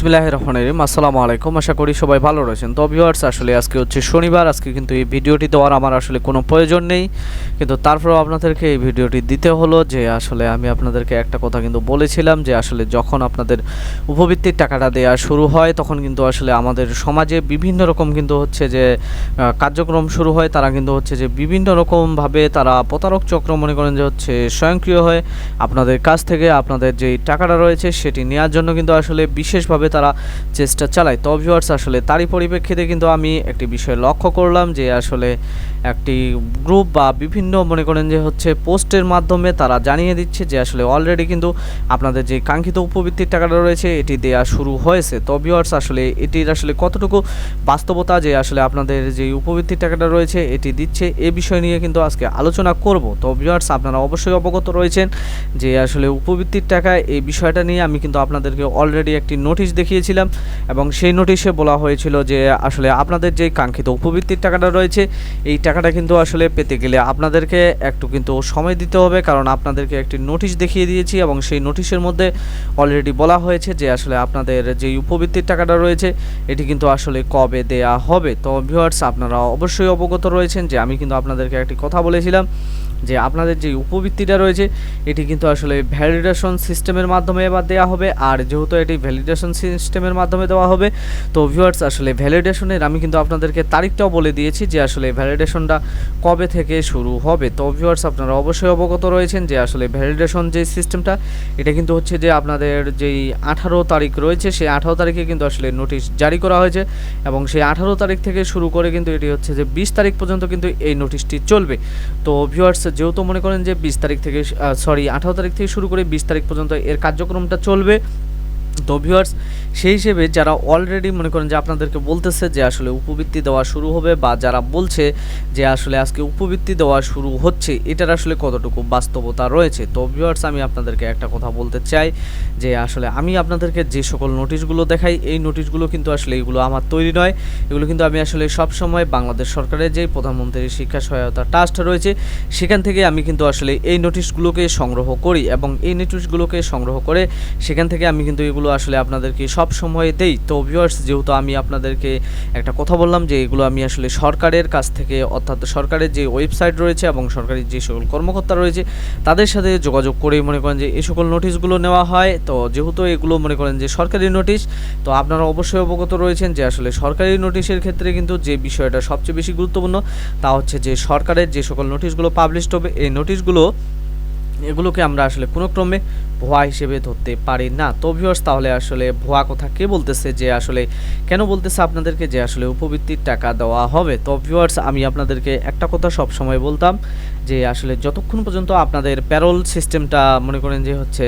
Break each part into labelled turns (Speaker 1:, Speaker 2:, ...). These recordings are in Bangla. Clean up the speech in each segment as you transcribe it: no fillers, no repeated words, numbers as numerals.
Speaker 1: বিসমিল্লাহির রহমানির রহিম। আসসালামু আলাইকুম, আশা করি সবাই ভালো রয়েছেন। তো ভিউয়ার্স, আসলে আজকে হচ্ছে শনিবার, আজকে কিন্তু এই ভিডিওটি দেওয়ার আমার আসলে কোনো প্রয়োজন নেই, কিন্তু তারপরেও আপনাদেরকে এই ভিডিওটি দিতে হলো। যে আসলে আমি আপনাদেরকে একটা কথা কিন্তু বলেছিলাম যে আসলে যখন আপনাদের উপবৃত্তির টাকাটা দেওয়া শুরু হয় তখন কিন্তু আসলে আমাদের সমাজে বিভিন্ন রকম কিন্তু হচ্ছে যে কার্যক্রম শুরু হয়। তারা কিন্তু হচ্ছে যে বিভিন্ন রকমভাবে তারা প্রতারক চক্র মনে করেন যে হচ্ছে স্বয়ংক্রিয় হয়ে আপনাদের কাছ থেকে আপনাদের যেই টাকাটা রয়েছে সেটি নেওয়ার জন্য কিন্তু আসলে বিশেষভাবে তারা চেষ্টা চালায়। তো ভিউয়ার্স, আসলে তারই পরিপ্রেক্ষিতে কিন্তু আমি একটি বিষয় লক্ষ্য করলাম যে আসলে একটি গ্রুপ বা বিভিন্ন মনে করেন যে হচ্ছে পোস্টের মাধ্যমে তারা জানিয়ে দিচ্ছে যে আসলে অলরেডি কিন্তু আপনাদের যে কাঙ্ক্ষিত উপবৃত্তির টাকাটা রয়েছে এটি দেয়া শুরু হয়েছে। তো ভিউয়ার্স, আসলে এটির আসলে কতটুকু বাস্তবতা যে আসলে আপনাদের যে উপবৃত্তির টাকাটা রয়েছে এটি দিচ্ছে এ বিষয় নিয়ে কিন্তু আজকে আলোচনা করব। তো ভিউয়ার্স, আপনারা অবশ্যই অবগত রয়েছেন যে আসলে উপবৃত্তির টাকা এই বিষয়টা নিয়ে আমি কিন্তু আপনাদেরকে অলরেডি একটি নোটিশ দেখিয়েছিলাম এবং সেই নোটিশে বলা হয়েছিল যে আসলে আপনাদের যে কাঙ্ক্ষিত উপবৃত্তির টাকাটা রয়েছে এই টাকাটা কিন্তু আসলে পেতে গেলে আপনাদেরকে একটু কিন্তু সময় দিতে হবে, কারণ আপনাদেরকে একটি নোটিশ দেখিয়ে দিয়েছি এবং সেই নোটিশের মধ্যে অলরেডি বলা হয়েছে যে আসলে আপনাদের যে উপবৃত্তির টাকাটা রয়েছে এটি কিন্তু আসলে কবে দেয়া হবে। তো ভিউয়ার্স, আপনারা অবশ্যই অবগত রয়েছেন যে আমি কিন্তু আপনাদেরকে একটি কথা বলেছিলাম যে আপনাদের যে উপবৃত্তিটা রয়েছে এটি কিন্তু আসলে ভ্যালিডেশন সিস্টেমের মাধ্যমে এবার দেওয়া হবে। আর যেহেতু এটি ভ্যালিডেশন সিস্টেমের মাধ্যমে দেওয়া হবে, তো ভিউয়ার্স আসলে ভ্যালিডেশনের আমি কিন্তু আপনাদেরকে তারিখটাও বলে দিয়েছি যে আসলে ভ্যালিডেশনটা কবে থেকে শুরু হবে। তো ভিউয়ার্স, আপনারা অবশ্যই অবগত রয়েছেন যে আসলে ভ্যালিডেশন যে সিস্টেমটা এটা কিন্তু হচ্ছে যে আপনাদের যেই 18 তারিখ রয়েছে সেই 18 তারিখে কিন্তু আসলে নোটিশ জারি করা হয়েছে এবং সেই 18 তারিখ থেকে শুরু করে কিন্তু এটি হচ্ছে যে 20 তারিখ পর্যন্ত কিন্তু এই নোটিশটি চলবে। তো ভিউয়ার্স, যেহেতু মনে করেন যে 20 তারিখ থেকে 18 তারিখ থেকে শুরু করে 20 তারিখ পর্যন্ত এর কার্যক্রমটা চলবে। তো ভিউয়ার্স, সেই হিসেবে যারা অলরেডি মনে করেন যে আপনাদেরকে বলতেছে যে আসলে উপবৃত্তি দেওয়া শুরু হবে বা যারা বলছে যে আসলে আজকে উপবৃত্তি দেওয়া শুরু হচ্ছে এটার আসলে কতটুকু বাস্তবতা রয়েছে। তো ভিউয়ার্স, আমি আপনাদেরকে একটা কথা বলতে চাই যে আসলে আমি আপনাদেরকে যে সকল নোটিশগুলো দেখাই এই নোটিশগুলো কিন্তু আসলে এগুলো আমার তৈরি নয়, এগুলো কিন্তু আমি আসলে সবসময় বাংলাদেশ সরকারের যে প্রধানমন্ত্রী শিক্ষা সহায়তা ট্রাস্ট রয়েছে সেখান থেকে আমি কিন্তু আসলে এই নোটিশগুলোকে সংগ্রহ করি এবং এই নোটিশগুলোকে সংগ্রহ করে সেখান থেকে আমি কিন্তু এগুলো আসলে আপনাদেরকে সব সময় দেই। তো ভিউয়ার্স, যেহেতু আমি আপনাদেরকে একটা কথা বললাম যে এগুলো আমি আসলে সরকারের কাছ থেকে অর্থাৎ সরকারের যে ওয়েবসাইট রয়েছে এবং সরকারি যে সকল কর্মকর্তা রয়েছে তাদের সাথে যোগাযোগ করে মনে করেন যে এই সকল নোটিশগুলো নেওয়া হয়। তো যেহেতু এগুলো মনে করেন যে সরকারি নোটিশ, তো আপনারা অবশ্যই অবগত রয়েছেন যে আসলে সরকারি নোটিশের ক্ষেত্রে কিন্তু যে বিষয়টা সবচেয়ে বেশি গুরুত্বপূর্ণ তা হচ্ছে যে সরকারের যে সকল নোটিশগুলো পাবলিশড হবে এই নোটিশগুলো এগুলোকে আমরা আসলে কোনো ক্রমে ভুয়া হিসেবে ধরতে পারি না। তো ভিউয়ার্স, তাহলে আসলে ভুয়া কথা কে বলতেছে, যে আসলে কেন বলতেছে আপনাদেরকে যে আসলে উপবৃত্তির টাকা দেওয়া হবে। তো ভিউয়ার্স, আমি আপনাদেরকে একটা কথা সব সময় বলতাম যে আসলে যতক্ষণ পর্যন্ত আপনাদের প্যারোল সিস্টেমটা মনে করেন যে হচ্ছে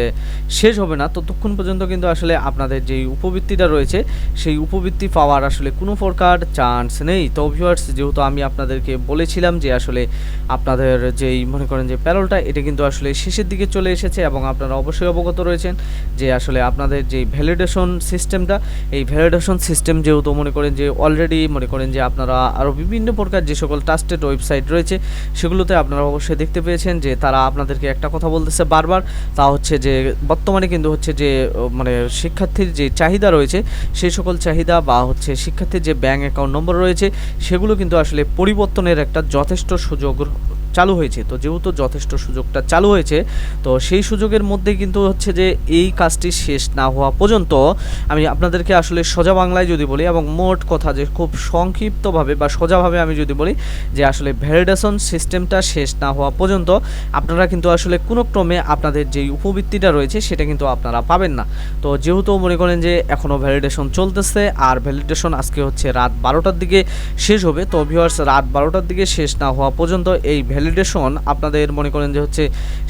Speaker 1: শেষ হবে না ততক্ষণ পর্যন্ত কিন্তু আসলে আপনাদের যেই উপবৃত্তিটা রয়েছে সেই উপবৃত্তি পাওয়ার আসলে কোনো প্রকার চান্স নেই। তো ভিউয়ার্স, যেহেতু আমি আপনাদেরকে বলেছিলাম যে আসলে আপনাদের যেই মনে করেন যে প্যারোলটা এটা কিন্তু আসলে শেষের দিকে চলে এসেছে এবং আপনারা অবশ্যই অবগত রয়েছেন যে আসলে আপনাদের যে ভ্যালিডেশন সিস্টেমটা এই ভ্যালিডেশন সিস্টেম যেহেতু মনে করেন যে অলরেডি মনে করেন যে আপনারা আরও বিভিন্ন প্রকার যে সকল ট্রাস্টেড ওয়েবসাইট রয়েছে সেগুলোতে আপনারা অবশ্যই দেখতে পেয়েছেন যে তারা আপনাদেরকে একটা কথা বলতেছে বারবার, তা হচ্ছে যে বর্তমানে কিন্তু হচ্ছে যে মানে শিক্ষার্থীর যে চাহিদা রয়েছে সেই সকল চাহিদা বা হচ্ছে শিক্ষার্থীর যে ব্যাঙ্ক অ্যাকাউন্ট নম্বর রয়েছে সেগুলো কিন্তু আসলে পরিবর্তনের একটা যথেষ্ট সুযোগ চালু হয়েছে। তো যেহেতু যথেষ্ট সুযোগটা চালু হয়েছে তো সেই সুযোগের মধ্যে কিন্তু হচ্ছে যে এই কাজটি শেষ না হওয়া পর্যন্ত আমি আপনাদেরকে আসলে সোজা বাংলায় যদি বলি এবং মোট কথা যে খুব সংক্ষিপ্তভাবে বা সোজাভাবে আমি যদি বলি যে আসলে ভ্যালিডেশন সিস্টেমটা শেষ না হওয়া পর্যন্ত আপনারা কিন্তু আসলে কোনো ক্রমে আপনাদের যেই উপবৃত্তিটা রয়েছে সেটা কিন্তু আপনারা পাবেন না। তো যেহেতু মনে করেন যে এখনও ভ্যালিডেশন চলতেছে আর ভ্যালিডেশন আজকে হচ্ছে রাত 12টার দিকে শেষ হবে। তো ভিউয়ার্স, রাত 12টার দিকে শেষ না হওয়া পর্যন্ত এই ভ্যালিডেশন আপনাদের মনে করেন যে হচ্ছে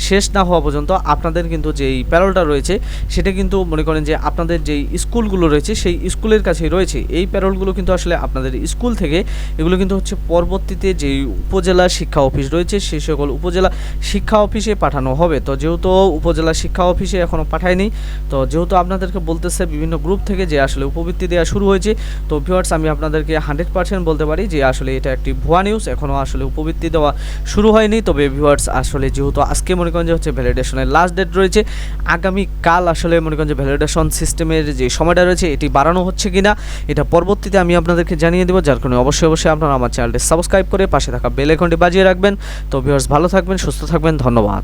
Speaker 1: শেষ না হওয়া পর্যন্ত আপনাদের কিন্তু যেই প্যারোলটা রয়েছে সেটা কিন্তু মনে করেন যে আপনাদের যেই স্কুলগুলো রয়েছে সেই স্কুলের কাছেই রয়েছে। এই প্যারোলগুলো কিন্তু আসলে আপনাদের স্কুল থেকে এগুলো কিন্তু হচ্ছে পরবর্তীতে যেই উপজেলা শিক্ষা অফিস রয়েছে সেই সকল উপজেলা শিক্ষা অফিসে পাঠানো হবে। তো যেহেতু উপজেলা শিক্ষা অফিসে এখনও পাঠায়নি, তো যেহেতু আপনাদেরকে বলতেছে বিভিন্ন গ্রুপ থেকে যে আসলে উপবৃত্তি দেওয়া শুরু হয়েছে, তো ভিউয়ার্স আমি আপনাদেরকে 100% বলতে পারি যে আসলে এটা একটি ভুয়া নিউজ, এখনও আসলে উপবৃত্তি দেওয়া শুরু হয়নি। তবে ভিউয়ার্স, আসলে যেহেতু আজকে মনে করেন করেন যে হচ্ছে ভ্যালিডেশনের লাস্ট ডেট রয়েছে, আগামীকাল আসলে মনে করেন যে ভ্যালিডেশন সিস্টেমের যে সময়টা রয়েছে এটি বাড়ানো হচ্ছে কিনা এটা পরবর্তীতে আমি আপনাদেরকে জানিয়ে দেবো। যার কারণে অবশ্যই আপনারা আমার চ্যানেলটি সাবস্ক্রাইব করে পাশে থাকা বেল আইকনটি বাজিয়ে রাখবেন। তো ভিউয়ার্স ভালো থাকবেন, সুস্থ থাকবেন, ধন্যবাদ।